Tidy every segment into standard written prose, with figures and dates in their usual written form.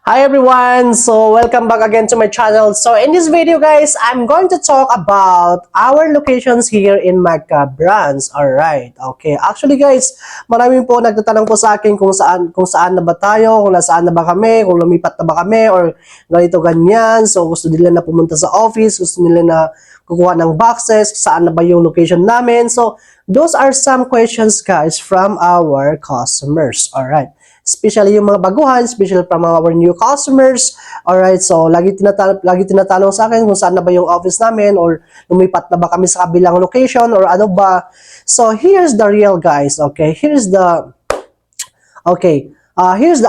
Hi everyone! So, welcome back again to my channel. So, in this video guys, I'm going to talk about our locations here in Magka branch. Alright, okay. Actually guys, maraming po nagtatanong po sa akin kung saan na ba tayo, kung nasaan na ba kami, kung lumipat na ba kami, or ganito ganyan. So, gusto nila na pumunta sa office, gusto nila na kukuha ng boxes, saan na ba yung location namin. So, those are some questions guys from our customers. Alright. Especially yung mga baguhan, especially from our new customers. Alright, so lagi tinatanong sa akin kung saan na ba yung office namin or lumipat na ba kami sa kabilang location or ano ba. So here's the real guys, okay? Here's the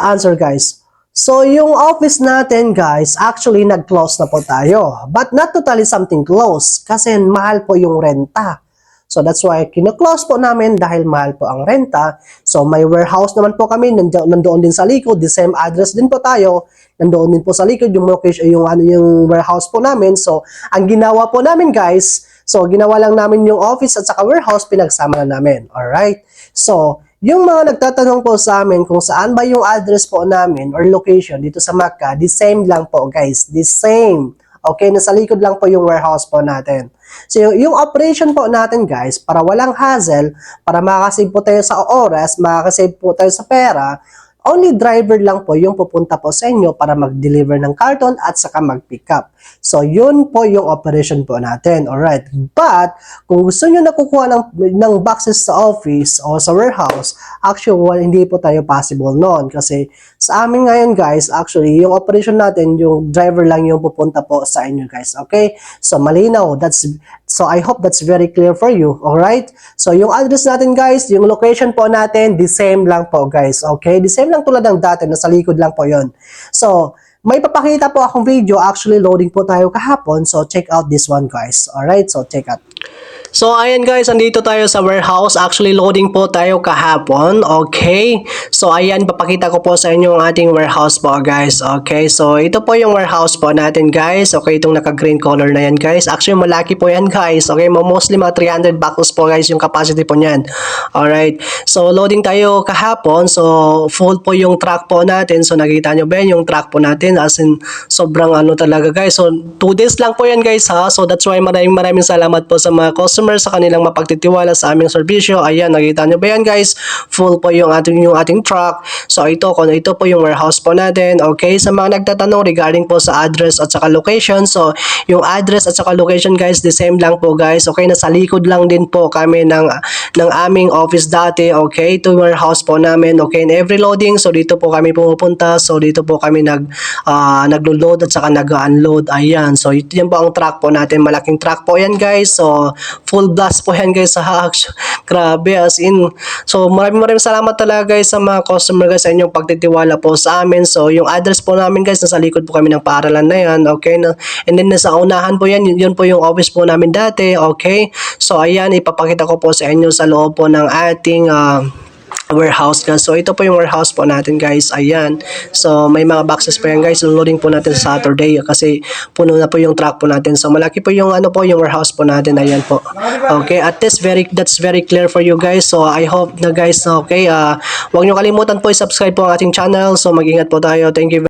answer guys. So yung office natin guys, actually nag-close na po tayo. But not totally something close kasi mahal po yung renta. So that's why kino-close po namin dahil mahal po ang renta. So may warehouse naman po kami, nandoon din sa likod, the same address din po tayo. Nandoon din po sa likod yung location, yung warehouse po namin. So ang ginawa po namin guys, so ginawa lang namin yung office at saka warehouse, pinagsama na namin. Alright? So yung mga nagtatanong po sa amin kung saan ba yung address po namin or location dito sa Magka, the same lang po guys, the same. Okay, nasa likod lang po yung warehouse po natin. So, yung operation po natin guys, para walang hassle, para makakasave po tayo sa oras, makakasave po tayo sa pera, only driver lang po yung pupunta po sa inyo para mag-deliver ng carton at saka mag-pick up. So, yun po yung operation po natin. Alright. But, kung gusto nyo nakukuha ng boxes sa office o sa warehouse, actually, hindi po tayo possible noon. Kasi, sa amin ngayon guys, actually, yung operation natin, yung driver lang yung pupunta po sa inyo guys. Okay? So, malinaw. So, I hope that's very clear for you. Alright? So, yung address natin guys, yung location po natin, the same lang po guys. Okay? The same lang tulad ng dati, nasa likod lang po yon. So, may papakita po akong video, actually loading po tayo kahapon, so check out this one guys. Alright, so check out. So, ayan guys, andito tayo sa warehouse. Actually, loading po tayo kahapon. Okay? So, ayan, papakita ko po sa inyo ang ating warehouse po, guys. Okay? So, ito po yung warehouse po natin, guys. Okay, itong naka-green color na yan, guys. Actually, malaki po yan, guys. Okay? Mostly mga 300 boxes po, guys, yung capacity po niyan. Alright? So, loading tayo kahapon. So, full po yung truck po natin. So, nakita nyo ba yung truck po natin? As in, sobrang ano talaga, guys. So, 2 days lang po yan, guys, ha? So, that's why maraming salamat po sa mga customers sa kanilang mapagtitiwala sa aming serbisyo. Ayan, nakita nyo ba yan guys? Full po yung ating truck. So ito po yung warehouse po natin. Okay, sa mga nagtatanong regarding po sa address at saka location. So yung address at saka location guys, the same lang po guys. Okay, nasa likod lang din po kami ng aming office dati. Okay, ito yung warehouse po namin. Okay, in every loading, so dito po kami pumupunta. So dito po kami naglo-load at saka nag-unload. Ayan, so ito yan po ang truck po natin. Malaking truck po yan guys. So full blast po yan guys sa action. Grabe as in. So maraming salamat talaga guys sa mga customer guys sa inyong pagtitiwala po sa amin. So yung address po namin guys, nasa likod po kami ng paaralan na yan. Okay na. And then nasa unahan po yan, yun po yung office po namin dati. Okay. So ayan, ipapakita ko po sa inyo sa loob po ng ating warehouse guys. So ito po yung warehouse po natin guys. Ayan. So may mga boxes po yan guys. Loading po natin sa Saturday kasi puno na po yung truck po natin. So malaki po yung yung warehouse po natin. Ayan po. Okay. At least that's very clear for you guys. So I hope na guys, okay. Huwag nyo kalimutan po i-subscribe po ang ating channel. So mag-ingat po tayo. Thank you.